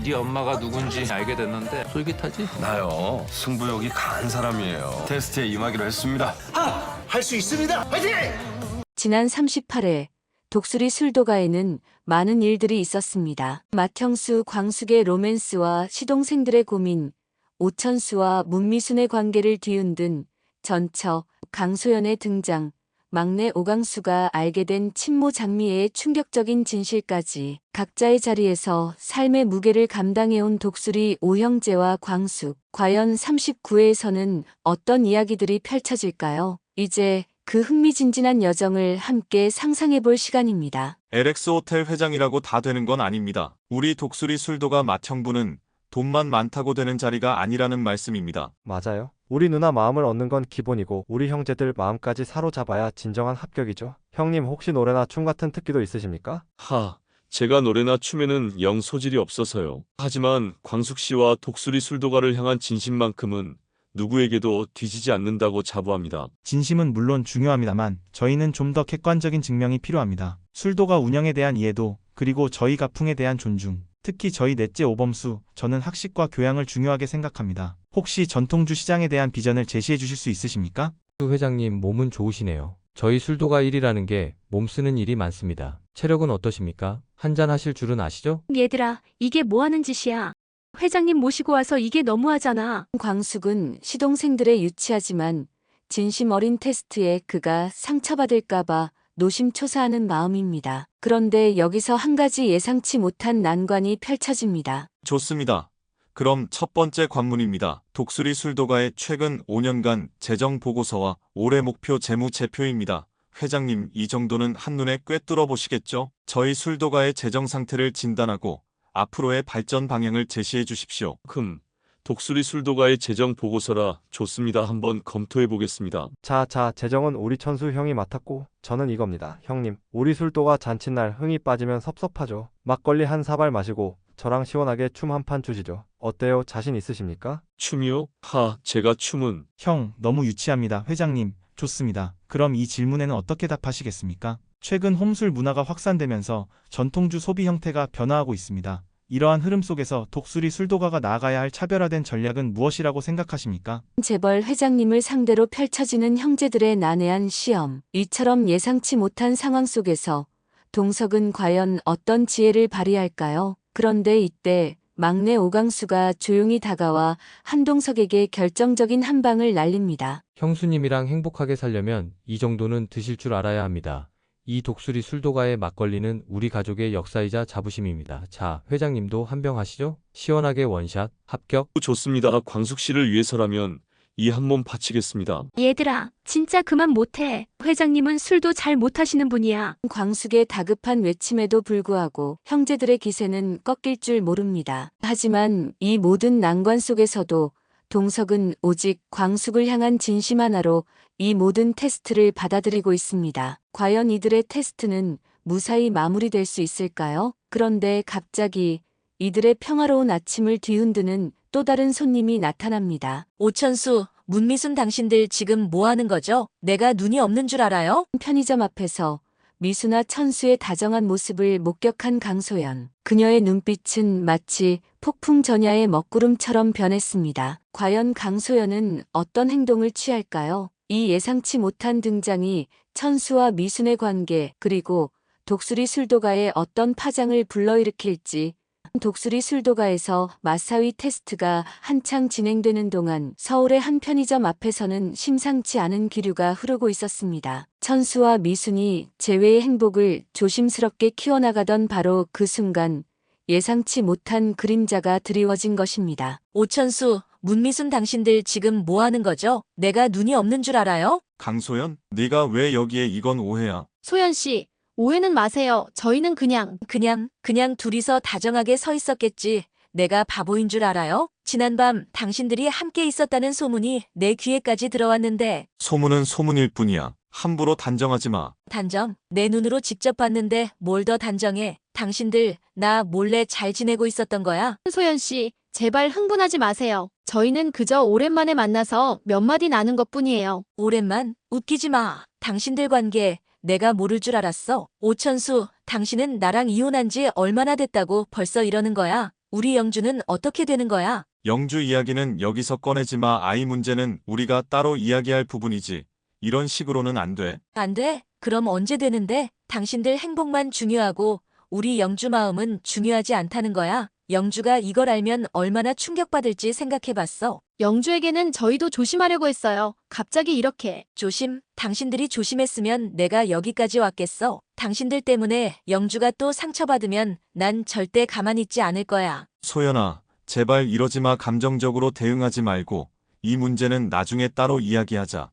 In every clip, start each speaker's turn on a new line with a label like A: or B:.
A: 네 엄마가 누군지 알게 됐는데 솔깃하지?
B: 나요. 승부욕이 강한 사람이에요. 테스트에 임하기로 했습니다.
C: 할 수 있습니다. 화이팅!
D: 지난 38회 독수리 술도가에는 많은 일들이 있었습니다. 맏형수 광숙의 로맨스와 시동생들의 고민, 오천수와 문미순의 관계를 뒤흔든 전처, 강소연의 등장, 막내 오강수가 알게 된 친모 장미애의 충격적인 진실까지 각자의 자리에서 삶의 무게를 감당해온 독수리 오형제와 광숙. 과연 39회에서는 어떤 이야기들이 펼쳐질까요? 이제 그 흥미진진한 여정을 함께 상상해볼 시간입니다.
E: LX 호텔 회장이라고 다 되는 건 아닙니다. 우리 독수리 술도가 맏형부는 돈만 많다고 되는 자리가 아니라는 말씀입니다.
F: 맞아요. 우리 누나 마음을 얻는 건 기본이고 우리 형제들 마음까지 사로잡아야 진정한 합격이죠. 형님 혹시 노래나 춤 같은 특기도 있으십니까?
G: 제가 노래나 춤에는 영 소질이 없어서요. 하지만 광숙 씨와 독수리 술도가를 향한 진심만큼은 누구에게도 뒤지지 않는다고 자부합니다.
H: 진심은 물론 중요합니다만 저희는 좀 더 객관적인 증명이 필요합니다. 술도가 운영에 대한 이해도 그리고 저희 가풍에 대한 존중. 특히 저희 넷째 오범수, 저는 학식과 교양을 중요하게 생각합니다. 혹시 전통주 시장에 대한 비전을 제시해 주실 수 있으십니까?
I: 회장님 몸은 좋으시네요. 저희 술도가 일이라는 게 몸 쓰는 일이 많습니다. 체력은 어떠십니까? 한잔 하실 줄은 아시죠?
J: 얘들아, 이게 뭐 하는 짓이야? 회장님 모시고 와서 이게 너무하잖아.
D: 광숙은 시동생들의 유치하지만 진심 어린 테스트에 그가 상처받을까봐 노심초사하는 마음입니다. 그런데 여기서 한 가지 예상치 못한 난관이 펼쳐집니다.
E: 좋습니다. 그럼 첫 번째 관문입니다. 독수리 술도가의 최근 5년간 재정 보고서와 올해 목표 재무제표입니다. 회장님, 이 정도는 한눈에 꿰뚫어 보시겠죠? 저희 술도가의 재정 상태를 진단하고 앞으로의 발전 방향을 제시해 주십시오.
G: 독수리 술도가의 재정 보고서라. 좋습니다. 한번 검토해 보겠습니다.
F: 자, 재정은 우리 천수 형이 맡았고 저는 이겁니다. 형님, 우리 술도가 잔칫날 흥이 빠지면 섭섭하죠. 막걸리 한 사발 마시고 저랑 시원하게 춤 한 판 추시죠. 어때요? 자신 있으십니까?
G: 춤이요? 제가 춤은...
H: 형, 너무 유치합니다. 회장님, 좋습니다. 그럼 이 질문에는 어떻게 답하시겠습니까? 최근 홈술 문화가 확산되면서 전통주 소비 형태가 변화하고 있습니다. 이러한 흐름 속에서 독수리 술도가가 나아가야 할 차별화된 전략은 무엇이라고 생각하십니까?
D: 재벌 회장님을 상대로 펼쳐지는 형제들의 난해한 시험. 이처럼 예상치 못한 상황 속에서 동석은 과연 어떤 지혜를 발휘할까요? 그런데 이때 막내 오강수가 조용히 다가와 한동석에게 결정적인 한 방을 날립니다.
I: 형수님이랑 행복하게 살려면 이 정도는 드실 줄 알아야 합니다. 이 독수리 술도가의 막걸리는 우리 가족의 역사이자 자부심입니다. 자, 회장님도 한 병 하시죠? 시원하게 원샷, 합격.
G: 좋습니다. 광숙 씨를 위해서라면 이 한 몸 바치겠습니다.
J: 얘들아, 진짜 그만 못해. 회장님은 술도 잘 못하시는 분이야.
D: 광숙의 다급한 외침에도 불구하고 형제들의 기세는 꺾일 줄 모릅니다. 하지만 이 모든 난관 속에서도 동석은 오직 광숙을 향한 진심 하나로 이 모든 테스트를 받아들이고 있습니다. 과연 이들의 테스트는 무사히 마무리될 수 있을까요? 그런데 갑자기 이들의 평화로운 아침을 뒤흔드는 또 다른 손님이 나타납니다.
K: 오천수, 문미순 당신들 지금 뭐 하는 거죠? 내가 눈이 없는 줄 알아요?
D: 편의점 앞에서 미수나 천수의 다정한 모습을 목격한 강소연. 그녀의 눈빛은 마치 폭풍 전야의 먹구름처럼 변했습니다. 과연 강소연은 어떤 행동을 취할까요? 이 예상치 못한 등장이 천수와 미순의 관계 그리고 독수리 술도가의 어떤 파장을 불러일으킬지. 독수리 술도가에서 마사위 테스트가 한창 진행되는 동안 서울의 한 편의점 앞에서는 심상치 않은 기류가 흐르고 있었습니다. 천수와 미순이 재회의 행복을 조심스럽게 키워나가던 바로 그 순간 예상치 못한 그림자가 드리워진 것입니다.
K: 오천수, 문미순 당신들 지금 뭐 하는 거죠? 내가 눈이 없는 줄 알아요?
E: 강소연, 네가 왜 여기에? 이건 오해야.
J: 소연 씨, 오해는 마세요. 저희는 그냥
K: 둘이서 다정하게 서 있었겠지. 내가 바보인 줄 알아요? 지난밤 당신들이 함께 있었다는 소문이 내 귀에까지 들어왔는데.
E: 소문은 소문일 뿐이야. 함부로 단정하지 마.
K: 단정? 내 눈으로 직접 봤는데 뭘 더 단정해. 당신들 나 몰래 잘 지내고 있었던 거야?
J: 소연 씨, 제발 흥분하지 마세요. 저희는 그저 오랜만에 만나서 몇 마디 나눈 것뿐이에요.
K: 오랜만? 웃기지 마. 당신들 관계 내가 모를 줄 알았어. 오천수, 당신은 나랑 이혼한 지 얼마나 됐다고 벌써 이러는 거야? 우리 영주는 어떻게 되는 거야?
E: 영주 이야기는 여기서 꺼내지 마. 아이 문제는 우리가 따로 이야기할 부분이지. 이런 식으로는 안 돼.
K: 안 돼? 그럼 언제 되는데? 당신들 행복만 중요하고 우리 영주 마음은 중요하지 않다는 거야? 영주가 이걸 알면 얼마나 충격받을지 생각해봤어.
J: 영주에게는 저희도 조심하려고 했어요. 갑자기 이렇게.
K: 조심? 당신들이 조심했으면 내가 여기까지 왔겠어. 당신들 때문에 영주가 또 상처받으면 난 절대 가만히 있지 않을 거야.
E: 소연아, 제발 이러지 마. 감정적으로 대응하지 말고. 이 문제는 나중에 따로 이야기하자.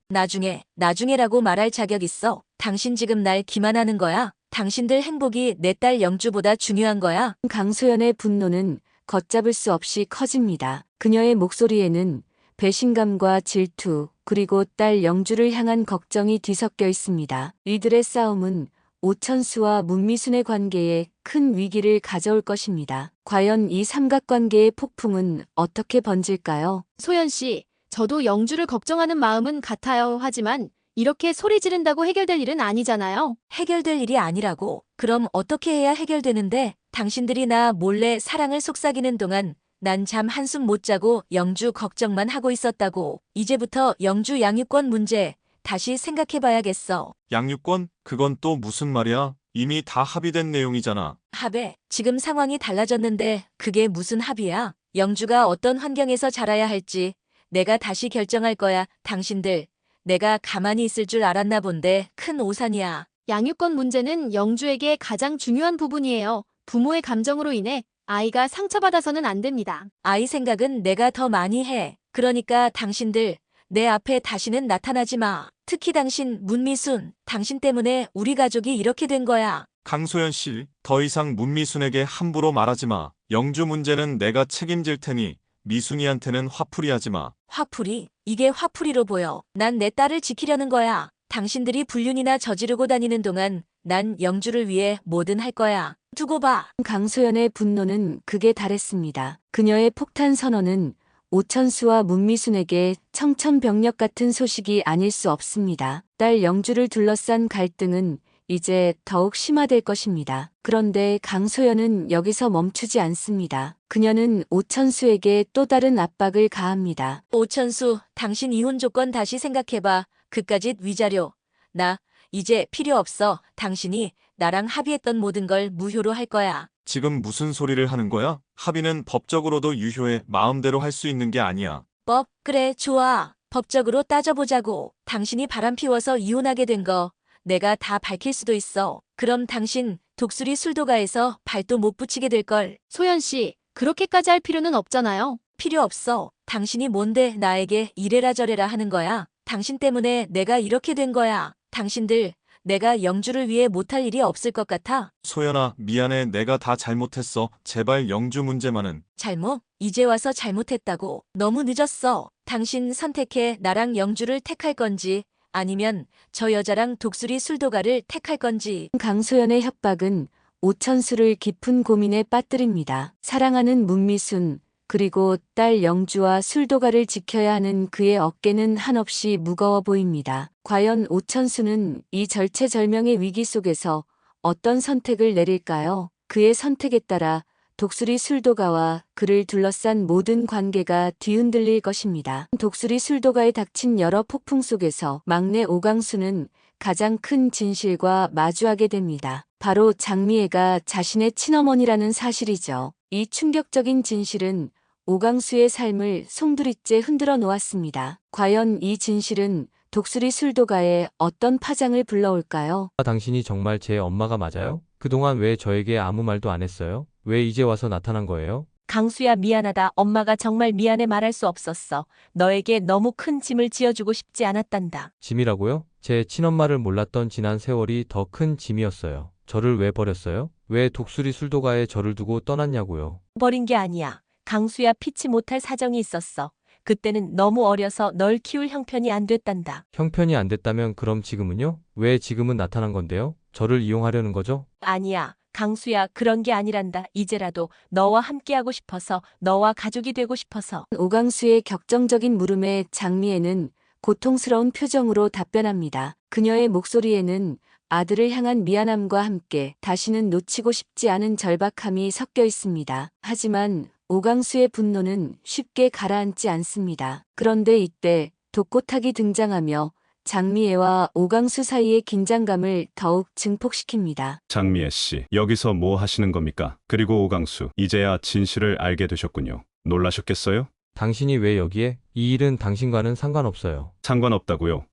K: 나중에라고 말할 자격 있어. 당신 지금 날 기만하는 거야? 당신들 행복이 내 딸 영주보다 중요한 거야?
D: 강소연의 분노는 걷잡을 수 없이 커집니다. 그녀의 목소리에는 배신감과 질투, 그리고 딸 영주를 향한 걱정이 뒤섞여 있습니다. 이들의 싸움은 오천수와 문미순의 관계에 큰 위기를 가져올 것입니다. 과연 이 삼각관계의 폭풍은 어떻게 번질까요?
J: 소연 씨, 저도 영주를 걱정하는 마음은 같아요. 하지만 이렇게 소리 지른다고 해결될 일은 아니잖아요.
K: 해결될 일이 아니라고? 그럼 어떻게 해야 해결되는데? 당신들이 나 몰래 사랑을 속삭이는 동안 난 잠 한숨 못 자고 영주 걱정만 하고 있었다고. 이제부터 영주 양육권 문제 다시 생각해봐야겠어.
E: 양육권? 그건 또 무슨 말이야? 이미 다 합의된 내용이잖아.
K: 합의? 지금 상황이 달라졌는데 그게 무슨 합의야? 영주가 어떤 환경에서 자라야 할지 내가 다시 결정할 거야. 당신들 내가 가만히 있을 줄 알았나 본데 큰 오산이야.
J: 양육권 문제는 영주에게 가장 중요한 부분이에요. 부모의 감정으로 인해 아이가 상처받아서는 안 됩니다.
K: 아이 생각은 내가 더 많이 해. 그러니까 당신들 내 앞에 다시는 나타나지 마. 특히 당신 문미순, 당신 때문에 우리 가족이 이렇게 된 거야.
E: 강소연 씨, 더 이상 문미순에게 함부로 말하지 마. 영주 문제는 내가 책임질 테니 미순이한테는 화풀이하지 마.
K: 화풀이? 이게 화풀이로 보여. 난 내 딸을 지키려는 거야. 당신들이 불륜이나 저지르고 다니는 동안 난 영주를 위해 뭐든 할 거야. 두고 봐.
D: 강소연의 분노는 극에 달했습니다. 그녀의 폭탄 선언은 오천수와 문미순에게 청천벽력 같은 소식이 아닐 수 없습니다. 딸 영주를 둘러싼 갈등은 이제 더욱 심화될 것입니다. 그런데 강소연은 여기서 멈추지 않습니다. 그녀는 오천수에게 또 다른 압박을 가합니다.
K: 오천수, 당신 이혼 조건 다시 생각해봐. 그까짓 위자료. 나 이제 필요 없어. 당신이 나랑 합의했던 모든 걸 무효로 할 거야.
E: 지금 무슨 소리를 하는 거야? 합의는 법적으로도 유효해. 마음대로 할 수 있는 게 아니야.
K: 법? 그래, 좋아. 법적으로 따져보자고. 당신이 바람 피워서 이혼하게 된 거 내가 다 밝힐 수도 있어. 그럼 당신 독수리 술도가에서 발도 못 붙이게 될걸.
J: 소연 씨, 그렇게까지 할 필요는 없잖아요.
K: 필요 없어. 당신이 뭔데 나에게 이래라 저래라 하는 거야. 당신 때문에 내가 이렇게 된 거야. 당신들 내가 영주를 위해 못할 일이 없을 것 같아.
E: 소연아, 미안해. 내가 다 잘못했어. 제발 영주 문제만은.
K: 잘못? 이제 와서 잘못했다고. 너무 늦었어. 당신 선택해. 나랑 영주를 택할 건지 아니면 저 여자랑 독수리 술도가를 택할 건지.
D: 강소연의 협박은 오천수를 깊은 고민에 빠뜨립니다. 사랑하는 문미순, 그리고 딸 영주와 술도가를 지켜야 하는 그의 어깨는 한없이 무거워 보입니다. 과연 오천수는 이 절체절명의 위기 속에서 어떤 선택을 내릴까요? 그의 선택에 따라 독수리 술도가와 그를 둘러싼 모든 관계가 뒤흔들릴 것입니다. 독수리 술도가에 닥친 여러 폭풍 속에서 막내 오강수는 가장 큰 진실과 마주하게 됩니다. 바로 장미애가 자신의 친어머니라는 사실이죠. 이 충격적인 진실은 오강수의 삶을 송두리째 흔들어 놓았습니다. 과연 이 진실은 독수리 술도가에 어떤 파장을 불러올까요?
I: 당신이 정말 제 엄마가 맞아요? 그동안 왜 저에게 아무 말도 안 했어요? 왜 이제 와서 나타난 거예요?
K: 강수야, 미안하다. 엄마가 정말 미안해 말할 수 없었어. 너에게 너무 큰 짐을 지어주고 싶지 않았단다.
I: 짐이라고요? 제 친엄마를 몰랐던 지난 세월이 더 큰 짐이었어요. 저를 왜 버렸어요? 왜 독수리 술도가에 저를 두고 떠났냐고요?
K: 버린 게 아니야. 강수야, 피치 못할 사정이 있었어. 그때는 너무 어려서 널 키울 형편이 안 됐단다.
I: 형편이 안 됐다면 그럼 지금은요? 왜 지금은 나타난 건데요? 저를 이용하려는 거죠?
K: 아니야. 강수야, 그런 게 아니란다. 이제라도 너와 함께하고 싶어서, 너와 가족이 되고 싶어서.
D: 오강수의 격정적인 물음에 장미애는 고통스러운 표정으로 답변합니다. 그녀의 목소리에는 아들을 향한 미안함과 함께 다시는 놓치고 싶지 않은 절박함이 섞여 있습니다. 하지만 오강수의 분노는 쉽게 가라앉지 않습니다. 그런데 이때 독고탁이 등장하며 장미애와 오강수 사이의 긴장감을 더욱 증폭시킵니다.
L: 장미애 씨, 여기서 뭐 하시는 겁니까? 그리고 오강수, 이제야 진실을 알게 되셨군요. 놀라셨겠어요?
I: 당신이 왜 여기에? 이 일은 당신과는 상관없어요.
L: 상관없다고요?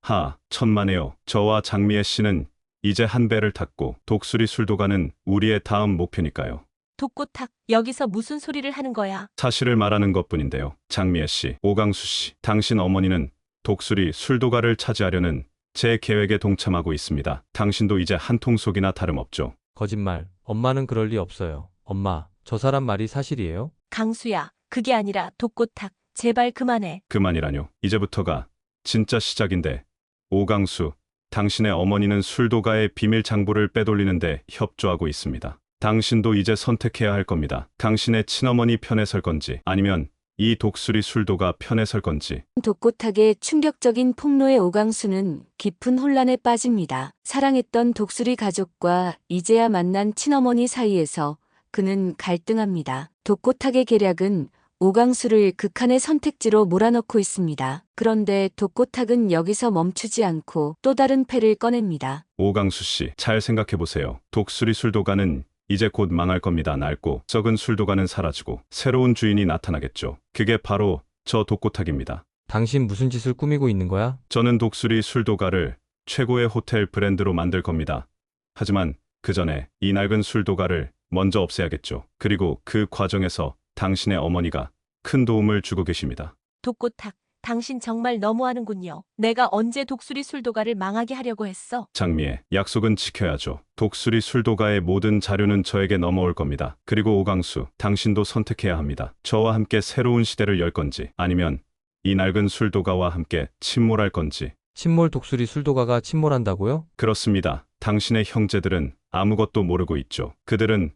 L: 천만에요. 저와 장미애 씨는 이제 한 배를 탔고 독수리 술도가는 우리의 다음 목표니까요.
K: 독고탁, 여기서 무슨 소리를 하는 거야?
L: 사실을 말하는 것뿐인데요. 장미애 씨, 오강수 씨, 당신 어머니는 독수리 술도가를 차지하려는 제 계획에 동참하고 있습니다. 당신도 이제 한통속이나 다름없죠.
I: 거짓말. 엄마는 그럴 리 없어요. 엄마, 저 사람 말이 사실이에요?
K: 강수야, 그게 아니라 독고탁, 제발 그만해.
L: 그만이라뇨. 이제부터가 진짜 시작인데. 오강수, 당신의 어머니는 술도가의 비밀 장부를 빼돌리는데 협조하고 있습니다. 당신도 이제 선택해야 할 겁니다. 당신의 친어머니 편에 설 건지 아니면 이 독수리 술도가 편에 설 건지.
D: 독고탁의 충격적인 폭로에 오강수는 깊은 혼란에 빠집니다. 사랑했던 독수리 가족과 이제야 만난 친어머니 사이에서 그는 갈등합니다. 독고탁의 계략은 오강수를 극한의 선택지로 몰아넣고 있습니다. 그런데 독고탁은 여기서 멈추지 않고 또 다른 패를 꺼냅니다.
L: 오강수 씨, 잘 생각해 보세요. 독수리 술도가는 이제 곧 망할 겁니다. 낡고 썩은 술도가는 사라지고 새로운 주인이 나타나겠죠. 그게 바로 저 독고탁입니다.
I: 당신 무슨 짓을 꾸미고 있는 거야?
L: 저는 독수리 술도가를 최고의 호텔 브랜드로 만들 겁니다. 하지만 그 전에 이 낡은 술도가를 먼저 없애야겠죠. 그리고 그 과정에서 당신의 어머니가 큰 도움을 주고 계십니다.
K: 독고탁, 당신 정말 너무하는군요. 내가 언제 독수리 술도가를 망하게 하려고 했어?
L: 장미애, 약속은 지켜야죠. 독수리 술도가의 모든 자료는 저에게 넘어올 겁니다. 그리고 오강수, 당신도 선택해야 합니다. 저와 함께 새로운 시대를 열 건지 아니면 이 낡은 술도가와 함께 침몰할 건지.
I: 침몰 독수리 술도가가 침몰한다고요?
L: 그렇습니다. 당신의 형제들은 아무것도 모르고 있죠. 그들은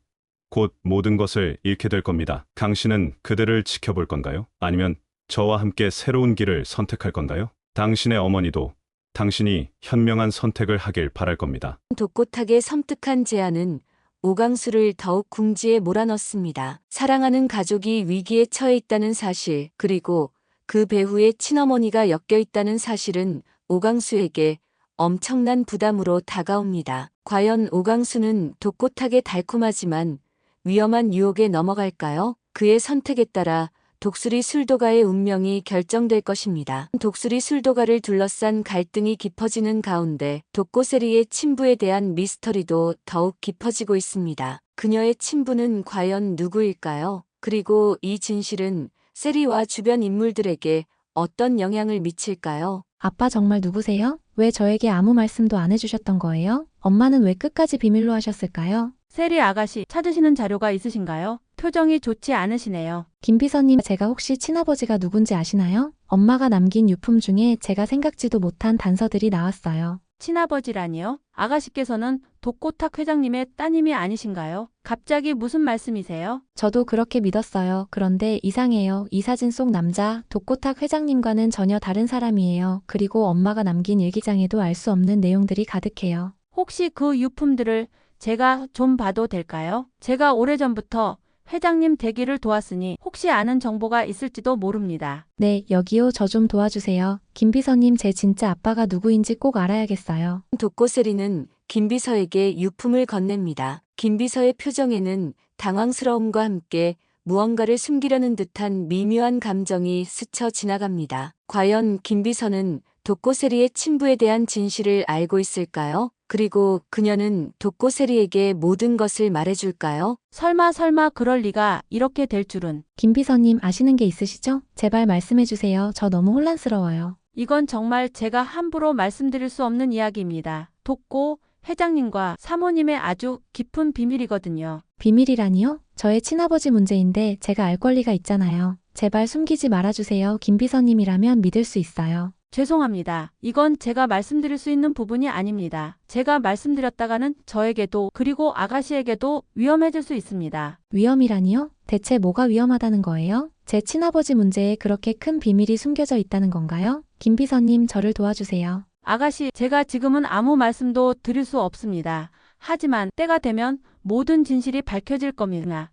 L: 곧 모든 것을 잃게 될 겁니다. 당신은 그들을 지켜볼 건가요? 아니면 저와 함께 새로운 길을 선택할 건가요? 당신의 어머니도 당신이 현명한 선택을 하길 바랄 겁니다.
D: 독고탁의 섬뜩한 제안은 오강수를 더욱 궁지에 몰아넣습니다. 사랑하는 가족이 위기에 처해 있다는 사실, 그리고 그 배후에 친어머니가 엮여 있다는 사실은 오강수에게 엄청난 부담으로 다가옵니다. 과연 오강수는 독고탁의 달콤하지만 위험한 유혹에 넘어갈까요? 그의 선택에 따라 독수리 술도가의 운명이 결정될 것입니다. 독수리 술도가를 둘러싼 갈등이 깊어지는 가운데 독고세리의 친부에 대한 미스터리도 더욱 깊어지고 있습니다. 그녀의 친부는 과연 누구일까요? 그리고 이 진실은 세리와 주변 인물들에게 어떤 영향을 미칠까요?
M: 아빠 정말 누구세요? 왜 저에게 아무 말씀도 안 해주셨던 거예요? 엄마는 왜 끝까지 비밀로 하셨을까요?
N: 세리 아가씨, 찾으시는 자료가 있으신가요? 표정이 좋지 않으시네요.
M: 김 비서님, 제가 혹시 친아버지가 누군지 아시나요? 엄마가 남긴 유품 중에 제가 생각지도 못한 단서들이 나왔어요.
N: 친아버지라니요? 아가씨께서는 독고탁 회장님의 따님이 아니신가요? 갑자기 무슨 말씀이세요?
M: 저도 그렇게 믿었어요. 그런데 이상해요. 이 사진 속 남자, 독고탁 회장님과는 전혀 다른 사람이에요. 그리고 엄마가 남긴 일기장에도 알 수 없는 내용들이 가득해요.
N: 혹시 그 유품들을 제가 좀 봐도 될까요? 제가 오래전부터 회장님 되기를 도왔으니 혹시 아는 정보가 있을지도 모릅니다.
M: 네, 여기요. 저 좀 도와주세요. 김 비서님, 제 진짜 아빠가 누구인지 꼭 알아야겠어요.
D: 독고세리는 김 비서에게 유품을 건넵니다. 김 비서의 표정에는 당황스러움과 함께 무언가를 숨기려는 듯한 미묘한 감정이 스쳐 지나갑니다. 과연 김 비서는 독고세리의 친부에 대한 진실을 알고 있을까요? 그리고 그녀는 독고세리에게 모든 것을 말해줄까요?
N: 설마 그럴 리가. 이렇게 될 줄은.
M: 김 비서님, 아시는 게 있으시죠? 제발 말씀해주세요. 저 너무 혼란스러워요.
N: 이건 정말 제가 함부로 말씀드릴 수 없는 이야기입니다. 독고 회장님과 사모님의 아주 깊은 비밀이거든요.
M: 비밀이라니요? 저의 친아버지 문제인데 제가 알 권리가 있잖아요. 제발 숨기지 말아주세요. 김 비서님이라면 믿을 수 있어요.
N: 죄송합니다. 이건 제가 말씀드릴 수 있는 부분이 아닙니다. 제가 말씀드렸다가는 저에게도 그리고 아가씨에게도 위험해질 수 있습니다.
M: 위험이라니요? 대체 뭐가 위험하다는 거예요? 제 친아버지 문제에 그렇게 큰 비밀이 숨겨져 있다는 건가요? 김 비서님, 저를 도와주세요.
N: 아가씨, 제가 지금은 아무 말씀도 드릴 수 없습니다. 하지만 때가 되면 모든 진실이 밝혀질 겁니다.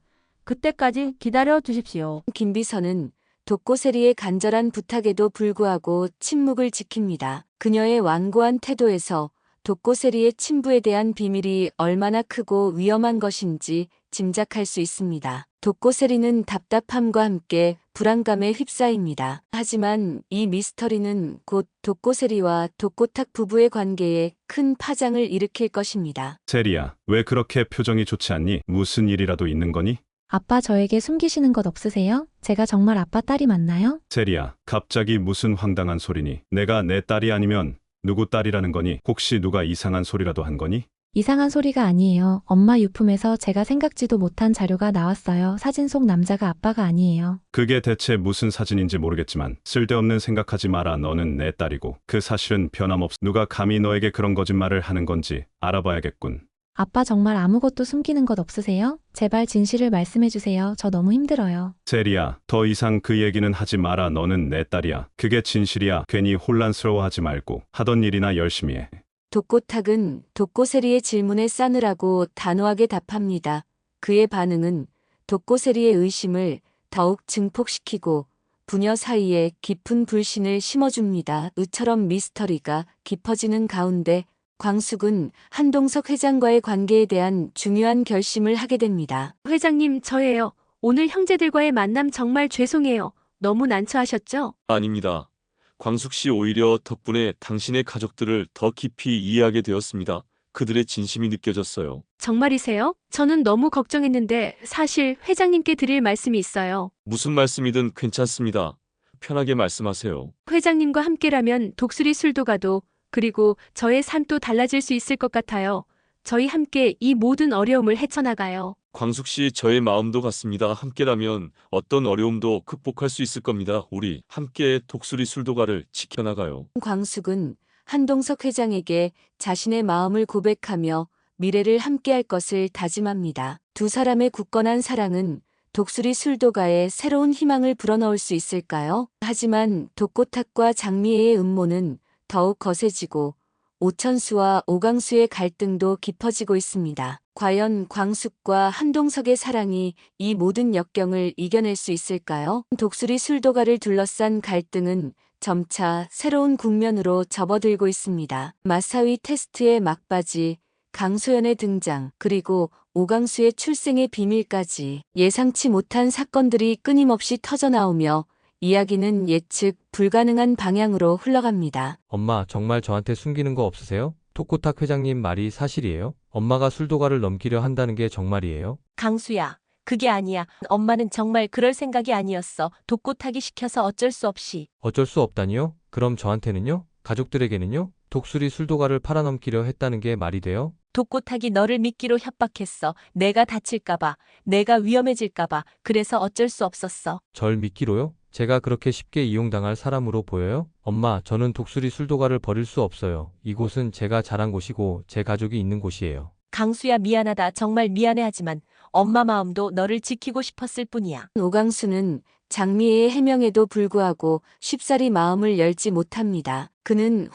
N: 그때까지 기다려 주십시오.
D: 김비서는 독고세리의 간절한 부탁에도 불구하고 침묵을 지킵니다. 그녀의 완고한 태도에서 독고세리의 친부에 대한 비밀이 얼마나 크고 위험한 것인지 짐작할 수 있습니다. 독고세리는 답답함과 함께 불안감에 휩싸입니다. 하지만 이 미스터리는 곧 독고세리와 독고탁 부부의 관계에 큰 파장을 일으킬 것입니다.
L: 세리야, 왜 그렇게 표정이 좋지 않니? 무슨 일이라도 있는 거니?
M: 아빠 저에게 숨기시는 것 없으세요? 제가 정말 아빠 딸이 맞나요?
L: 세리야, 갑자기 무슨 황당한 소리니? 내가 내 딸이 아니면 누구 딸이라는 거니? 혹시 누가 이상한 소리라도 한 거니?
M: 이상한 소리가 아니에요. 엄마 유품에서 제가 생각지도 못한 자료가 나왔어요. 사진 속 남자가 아빠가 아니에요.
L: 그게 대체 무슨 사진인지 모르겠지만 쓸데없는 생각하지 마라. 너는 내 딸이고 그 사실은 변함없어. 누가 감히 너에게 그런 거짓말을 하는 건지 알아봐야겠군.
M: 아빠 정말 아무것도 숨기는 것 없으세요? 제발 진실을 말씀해 주세요. 저 너무 힘들어요.
L: 세리야, 더 이상 그 얘기는 하지 마라. 너는 내 딸이야. 그게 진실이야. 괜히 혼란스러워하지 말고 하던 일이나 열심히 해.
D: 독고탁은 독고세리의 질문에 싸늘하고 단호하게 답합니다. 그의 반응은 독고세리의 의심을 더욱 증폭시키고 부녀 사이에 깊은 불신을 심어줍니다. 의처럼 미스터리가 깊어지는 가운데 광숙은 한동석 회장과의 관계에 대한 중요한 결심을 하게 됩니다.
J: 회장님, 저예요. 오늘 형제들과의 만남 정말 죄송해요. 너무 난처하셨죠?
G: 아닙니다. 광숙 씨 오히려 덕분에 당신의 가족들을 더 깊이 이해하게 되었습니다. 그들의 진심이 느껴졌어요.
J: 정말이세요? 저는 너무 걱정했는데 사실 회장님께 드릴 말씀이 있어요.
G: 무슨 말씀이든 괜찮습니다. 편하게 말씀하세요.
J: 회장님과 함께라면 독수리 술도가도 그리고 저의 삶도 달라질 수 있을 것 같아요. 저희 함께 이 모든 어려움을 헤쳐나가요.
G: 광숙 씨, 저의 마음도 같습니다. 함께라면 어떤 어려움도 극복할 수 있을 겁니다. 우리 함께 독수리 술도가를 지켜나가요.
D: 광숙은 한동석 회장에게 자신의 마음을 고백하며 미래를 함께할 것을 다짐합니다. 두 사람의 굳건한 사랑은 독수리 술도가에 새로운 희망을 불어넣을 수 있을까요? 하지만 독고탁과 장미애의 음모는 더욱 거세지고 오천수와 오강수의 갈등도 깊어지고 있습니다. 과연 광숙과 한동석의 사랑이 이 모든 역경을 이겨낼 수 있을까요? 독수리 술도가를 둘러싼 갈등은 점차 새로운 국면으로 접어들고 있습니다. 마사위 테스트의 막바지, 강소연의 등장, 그리고 오강수의 출생의 비밀까지 예상치 못한 사건들이 끊임없이 터져나오며 이야기는 예측 불가능한 방향으로 흘러갑니다.
I: 엄마, 정말 저한테 숨기는 거 없으세요? 독고탁 회장님 말이 사실이에요? 엄마가 술도가를 넘기려 한다는 게 정말이에요?
K: 강수야, 그게 아니야. 엄마는 정말 그럴 생각이 아니었어. 독고탁이 시켜서 어쩔 수 없이.
I: 어쩔 수 없다니요? 그럼 저한테는요? 가족들에게는요? 독수리 술도가를 팔아넘기려 했다는 게 말이 돼요?
K: 독고탁이 너를 미끼로 협박했어. 내가 다칠까봐, 내가 위험해질까봐. 그래서 어쩔 수 없었어.
I: 절 미끼로요? 제가 그렇게 쉽게 이용당할 사람으로 보여요? 엄마, 저는 독수리 술도가를 버릴 수 없어요. 이곳은 제가 자란 곳이고 제 가족이 있는 곳이에요.
K: 강수야, 미안하다. 정말 미안해하지만 엄마 마음도 너를 지키고 싶었을 뿐이야.
D: 오강수는 장미애의 해명에도 불구하고 쉽사리 마음을 열지 못합니다. 그는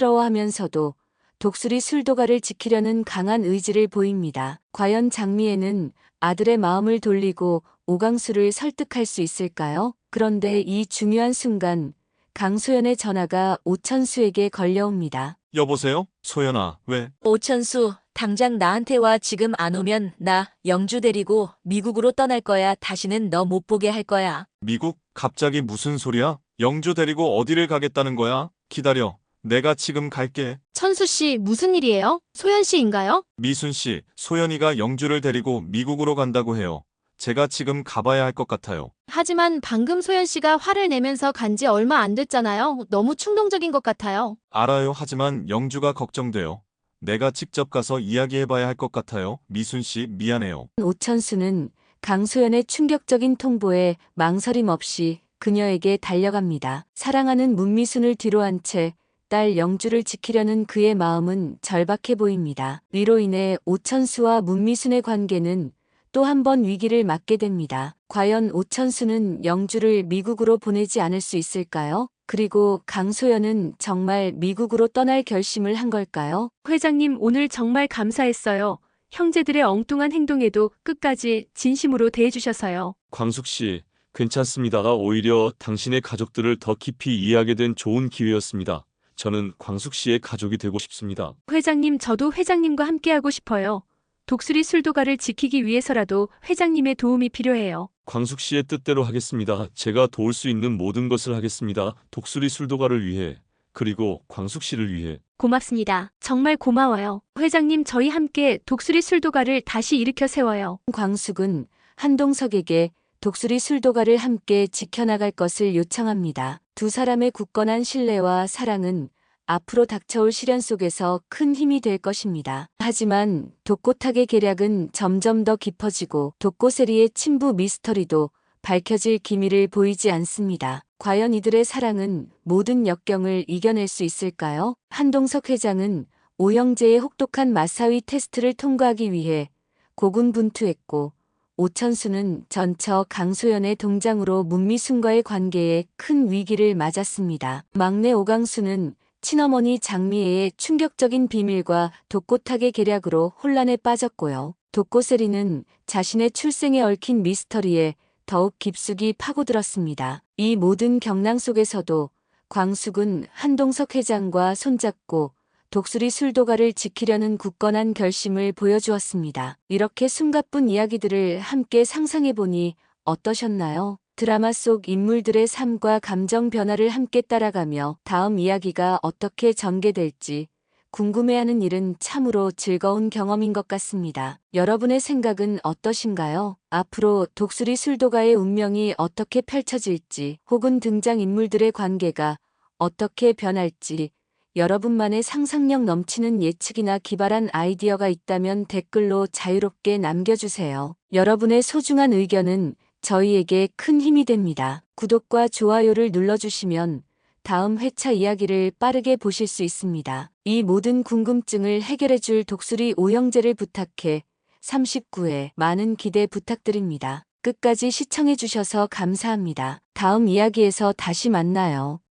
D: 혼란스러워하면서도 독수리 술도가를 지키려는 강한 의지를 보입니다. 과연 장미애는 아들의 마음을 돌리고 오강수를 설득할 수 있을까요? 그런데 이 중요한 순간 강소연의 전화가 오천수에게 걸려옵니다.
E: 여보세요? 소연아, 왜?
K: 오천수, 당장 나한테 와. 지금 안 오면 나 영주 데리고 미국으로 떠날 거야. 다시는 너 못 보게 할 거야.
E: 미국? 갑자기 무슨 소리야? 영주 데리고 어디를 가겠다는 거야? 기다려. 내가 지금 갈게.
J: 천수 씨, 무슨 일이에요? 소연 씨인가요?
E: 미순 씨, 소연이가 영주를 데리고 미국으로 간다고 해요. 제가 지금 가봐야 할 것 같아요.
J: 하지만 방금 소연 씨가 화를 내면서 간 지 얼마 안 됐잖아요. 너무 충동적인 것 같아요.
E: 알아요. 하지만 영주가 걱정돼요. 내가 직접 가서 이야기해봐야 할 것 같아요. 미순 씨, 미안해요.
D: 오천수는 강소연의 충격적인 통보에 망설임 없이 그녀에게 달려갑니다. 사랑하는 문미순을 뒤로한 채 딸 영주를 지키려는 그의 마음은 절박해 보입니다. 이로 인해 오천수와 문미순의 관계는 또 한 번 위기를 맞게 됩니다. 과연 오천수는 영주를 미국으로 보내지 않을 수 있을까요? 그리고 강소연은 정말 미국으로 떠날 결심을 한 걸까요?
J: 회장님, 오늘 정말 감사했어요. 형제들의 엉뚱한 행동에도 끝까지 진심으로 대해주셔서요.
G: 광숙 씨, 괜찮습니다가 오히려 당신의 가족들을 더 깊이 이해하게 된 좋은 기회였습니다. 저는 광숙 씨의 가족이 되고 싶습니다.
J: 회장님, 저도 회장님과 함께하고 싶어요. 독수리 술도가를 지키기 위해서라도 회장님의 도움이 필요해요.
G: 광숙 씨의 뜻대로 하겠습니다. 제가 도울 수 있는 모든 것을 하겠습니다. 독수리 술도가를 위해, 그리고 광숙 씨를 위해.
J: 고맙습니다. 정말 고마워요. 회장님, 저희 함께 독수리 술도가를 다시 일으켜 세워요.
D: 광숙은 한동석에게 독수리 술도가를 함께 지켜나갈 것을 요청합니다. 두 사람의 굳건한 신뢰와 사랑은 앞으로 닥쳐올 시련 속에서 큰 힘이 될 것입니다. 하지만 독고탁의 계략은 점점 더 깊어지고 독고세리의 친부 미스터리도 밝혀질 기미를 보이지 않습니다. 과연 이들의 사랑은 모든 역경을 이겨낼 수 있을까요? 한동석 회장은 오형제의 혹독한 마사위 테스트를 통과하기 위해 고군분투했고, 오천수는 전처 강소연의 동장으로 문미순과의 관계에 큰 위기를 맞았습니다. 막내 오강수는 친어머니 장미애의 충격적인 비밀과 독고탁의 계략으로 혼란에 빠졌고요. 독고세리는 자신의 출생에 얽힌 미스터리에 더욱 깊숙이 파고들었습니다. 이 모든 경랑 속에서도 광숙은 한동석 회장과 손잡고 독수리 술도가를 지키려는 굳건한 결심을 보여주었습니다. 이렇게 숨가쁜 이야기들을 함께 상상해보니 어떠셨나요? 드라마 속 인물들의 삶과 감정 변화를 함께 따라가며 다음 이야기가 어떻게 전개될지 궁금해하는 일은 참으로 즐거운 경험인 것 같습니다. 여러분의 생각은 어떠신가요? 앞으로 독수리 술도가의 운명이 어떻게 펼쳐질지, 혹은 등장인물들의 관계가 어떻게 변할지, 여러분만의 상상력 넘치는 예측이나 기발한 아이디어가 있다면 댓글로 자유롭게 남겨주세요. 여러분의 소중한 의견은 저희에게 큰 힘이 됩니다. 구독과 좋아요를 눌러주시면 다음 회차 이야기를 빠르게 보실 수 있습니다. 이 모든 궁금증을 해결해줄 독수리 오형제를 부탁해 39회 많은 기대 부탁드립니다. 끝까지 시청해주셔서 감사합니다. 다음 이야기에서 다시 만나요.